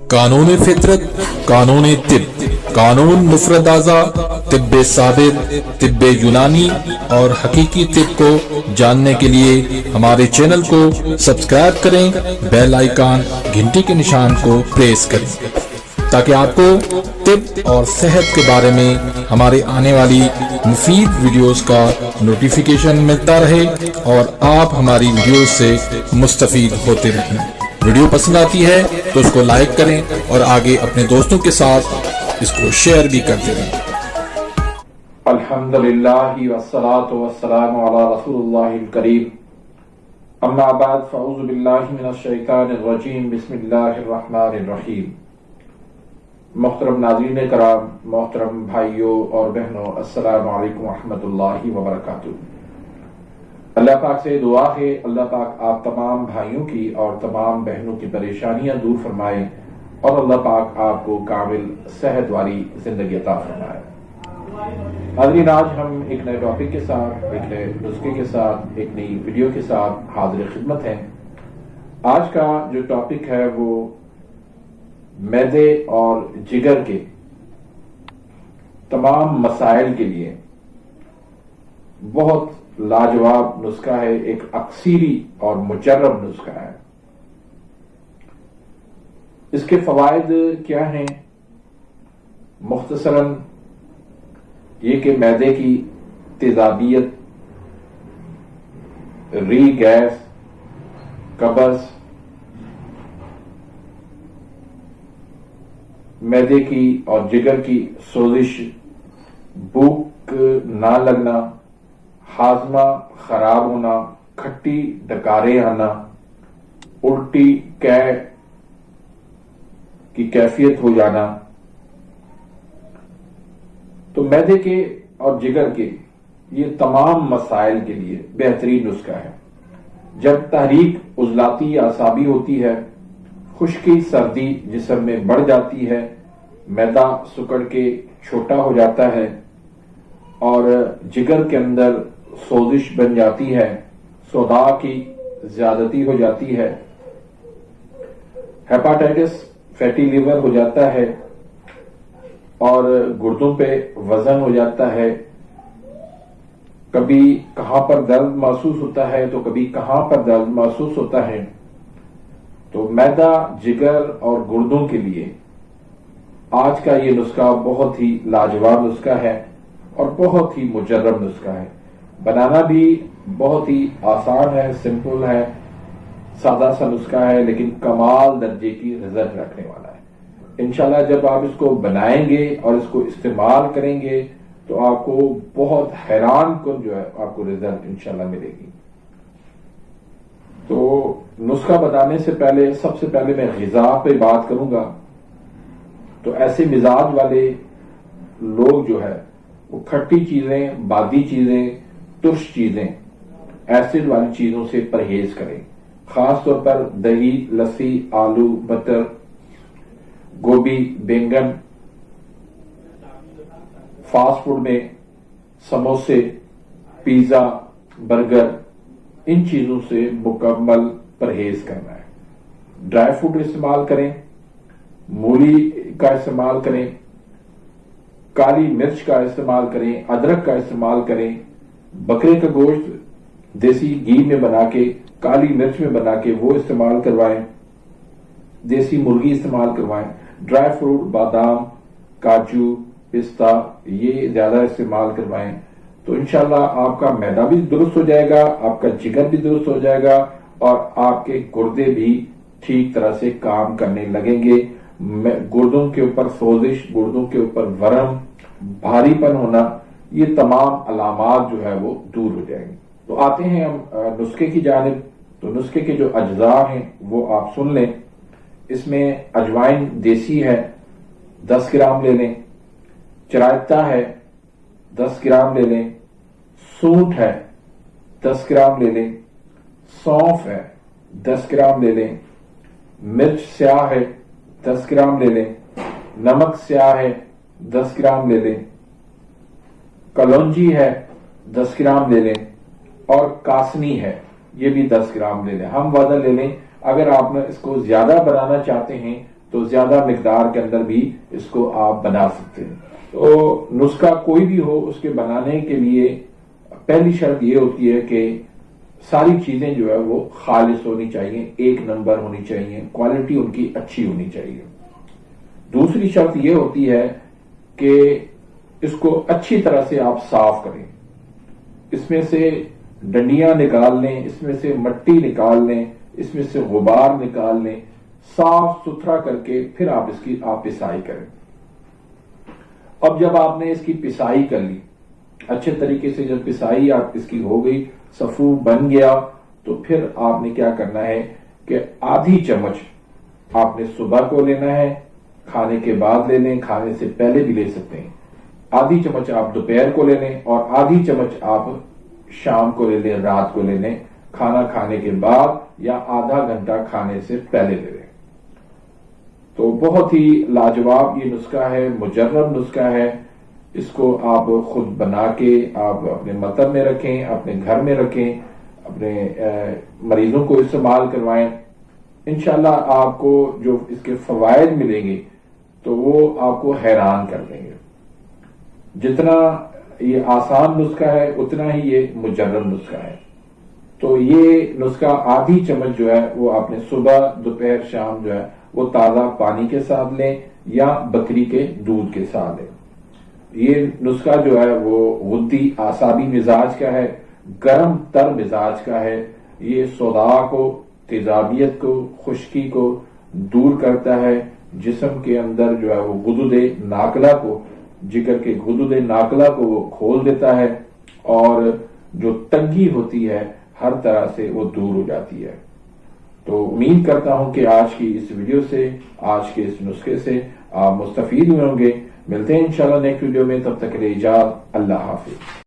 कानून फितरत, कानून तिब, कानून मुफरद आज़ा, तिब्ब साबिर, तिब्ब यूनानी और हकीकी तिब को जानने के लिए हमारे चैनल को सब्सक्राइब करें, बेल आइकन घंटी के निशान को प्रेस करें ताकि आपको तिब और सेहत के बारे में हमारे आने वाली मुफीद वीडियोस का नोटिफिकेशन मिलता रहे और आप हमारी वीडियोस से मुस्तफीद होते रहें। वीडियो पसंद आती है तो उसको लाइक करें और आगे अपने दोस्तों के साथ इसको शेयर भी करते रहें। अल्हम्दुलिल्लाहि वस्सलातु वस्सलामु अला रसूलिल्लाहिल करीम, अम्मा बाद, फ़अऊज़ु बिल्लाहि मिनश शैतानिर रजीम, बिस्मिल्लाहिर रहमानिर रहीम। मोहतरम नाज़रीन कराम, मोहतरम भाइयों और बहनों, अस्सलामु अलैकुम रहमतुल्लाहि व बरकातुहू। अल्लाह पाक से दुआ है, अल्लाह पाक आप तमाम भाइयों की और तमाम बहनों की परेशानियां दूर फरमाए और अल्लाह पाक आपको कामिल सेहत वाली जिंदगी अता फरमाए। नाज़रीन, आज हम एक नए टॉपिक के साथ, एक नए नुस्खे के साथ, एक नई वीडियो के साथ हाजिर खिदमत हैं। आज का जो टॉपिक है वो मैदे और जिगर के तमाम मसाइल के लिए बहुत लाजवाब नुस्खा है, एक अक्सीरी और मुजर्रब नुस्खा है। इसके फवायद क्या हैं? मुख्तसरन ये कि मैदे की तेजाबियत, री गैस, कब्ज, मैदे की और जिगर की सोजिश, भूख ना लगना, हाजमा खराब होना, खट्टी डकारें आना, उल्टी कै की कैफियत हो जाना। तो मैदे के और जिगर के ये तमाम मसाइल के लिए बेहतरीन नुस्खा है। जब तहरीक उजलाती या असाबी होती है, खुश्की सर्दी जिस्म में बढ़ जाती है, मैदा सुकड़ के छोटा हो जाता है और जिगर के अंदर सोजिश बन जाती है, सोदा की ज्यादती हो जाती है, हेपाटाइटिस, फैटी लिवर हो जाता है और गुर्दों पे वजन हो जाता है। कभी कहां पर दर्द महसूस होता है तो कभी कहां पर दर्द महसूस होता है। तो मैदा, जिगर और गुर्दों के लिए आज का ये नुस्खा बहुत ही लाजवाब नुस्खा है और बहुत ही मुजर्रब नुस्खा है। बनाना भी बहुत ही आसान है, सिंपल है, सादा सा नुस्खा है, लेकिन कमाल दर्जे की रिजल्ट रखने वाला है। इंशाल्लाह जब आप इसको बनाएंगे और इसको इस्तेमाल करेंगे तो आपको बहुत हैरान कुन जो है आपको रिजल्ट इंशाल्लाह मिलेगी। तो नुस्खा बताने से पहले सबसे पहले मैं ग़िज़ा पे बात करूंगा। तो ऐसे मिजाज वाले लोग जो है वो खट्टी चीजें, बादी चीजें, तुर्श चीजें, एसिड वाली चीजों से परहेज करें। खास तौर पर दही, लस्सी, आलू, बटर, गोभी, बैंगन, फास्ट फूड में समोसे, पिज्जा, बर्गर, इन चीजों से मुकम्मल परहेज करना है। ड्राई फ्रूट इस्तेमाल करें, मूली का इस्तेमाल करें, काली मिर्च का इस्तेमाल करें, अदरक का इस्तेमाल करें, बकरे का गोश्त देसी घी में बना के, काली मिर्च में बना के वो इस्तेमाल करवाएं, देसी मुर्गी इस्तेमाल करवाएं। ड्राई फ्रूट, बादाम, काजू, पिस्ता, ये ज्यादा इस्तेमाल करवाएं। तो इंशाल्लाह आपका मैदा भी दुरुस्त हो जाएगा, आपका जिगर भी दुरुस्त हो जाएगा और आपके गुर्दे भी ठीक तरह से काम करने लगेंगे। गुर्दों के ऊपर सोजिश, गुर्दों के ऊपर वरम, भारीपन होना, ये तमाम अलामात जो है वो दूर हो जाएंगे। तो आते हैं हम नुस्खे की जानिब। तो नुस्खे के जो अज्जा हैं वो आप सुन लें। इसमें अजवाइन देसी है 10 ग्राम ले लें, चराइता है 10 ग्राम ले लें, सूंठ है 10 ग्राम ले लें, सौंफ है 10 ग्राम ले लें, मिर्च स्याह है 10 ग्राम ले लें, नमक स्याह है 10 ग्राम ले लें, कलौंजी है 10 ग्राम ले लें और कासनी है, ये भी 10 ग्राम ले लें। हम वादा ले लें, अगर आप इसको ज्यादा बनाना चाहते हैं تو زیادہ مقدار کے اندر بھی اس کو آپ بنا سکتے ہیں۔ تو نسخہ کوئی بھی ہو، اس کے بنانے کے لیے پہلی شرط یہ ہوتی ہے کہ ساری چیزیں جو ہے وہ خالص ہونی چاہیے، ایک نمبر ہونی چاہیے، کوالٹی ان کی اچھی ہونی چاہیے۔ دوسری شرط یہ ہوتی ہے کہ اس کو اچھی طرح سے آپ صاف کریں، اس میں سے ڈنڈیاں نکال لیں، اس میں سے مٹی نکال لیں، اس میں سے غبار نکال لیں، صاف ستھرا کر کے پھر آپ اس کی پسائی کریں۔ اب جب آپ نے اس کی پسائی کر لی اچھے طریقے سے، جب پسائی آپ اس کی ہو گئی، صفو بن گیا، تو پھر آپ نے کیا کرنا ہے کہ آدھی چمچ آپ نے صبح کو لینا ہے، کھانے کے بعد لے لیں، کھانے سے پہلے بھی لے سکتے ہیں۔ آدھی چمچ آپ دوپہر کو لے لیں اور آدھی چمچ آپ شام کو لے لیں، رات کو لے لیں، کھانا کھانے کے بعد یا آدھا گھنٹہ کھانے سے پہلے لے لیں۔ تو بہت ہی لاجواب یہ نسخہ ہے، مجرب نسخہ ہے۔ اس کو آپ خود بنا کے آپ اپنے مطب میں رکھیں، اپنے گھر میں رکھیں، اپنے مریضوں کو استعمال کروائیں۔ انشاءاللہ آپ کو جو اس کے فوائد ملیں گے تو وہ آپ کو حیران کر دیں گے۔ جتنا یہ آسان نسخہ ہے اتنا ہی یہ مجرب نسخہ ہے۔ تو یہ نسخہ آدھی چمچ جو ہے وہ آپ نے صبح، دوپہر، شام جو ہے وہ تازہ پانی کے ساتھ لیں یا بکری کے دودھ کے ساتھ لیں۔ یہ نسخہ جو ہے وہ غدی اعصابی مزاج کا ہے، گرم تر مزاج کا ہے۔ یہ صداع کو، تیزابیت کو، خشکی کو دور کرتا ہے، جسم کے اندر جو ہے وہ غدد ناقلہ کو، جگر کے غدد ناقلہ کو وہ کھول دیتا ہے، اور جو تنگی ہوتی ہے ہر طرح سے وہ دور ہو جاتی ہے۔ تو امید کرتا ہوں کہ آج کی اس ویڈیو سے، آج کے اس نسخے سے آپ مستفید ہوئے ہوں گے۔ ملتے ہیں انشاءاللہ نیکسٹ ویڈیو میں، تب تک کے لیے اجازت، اللہ حافظ۔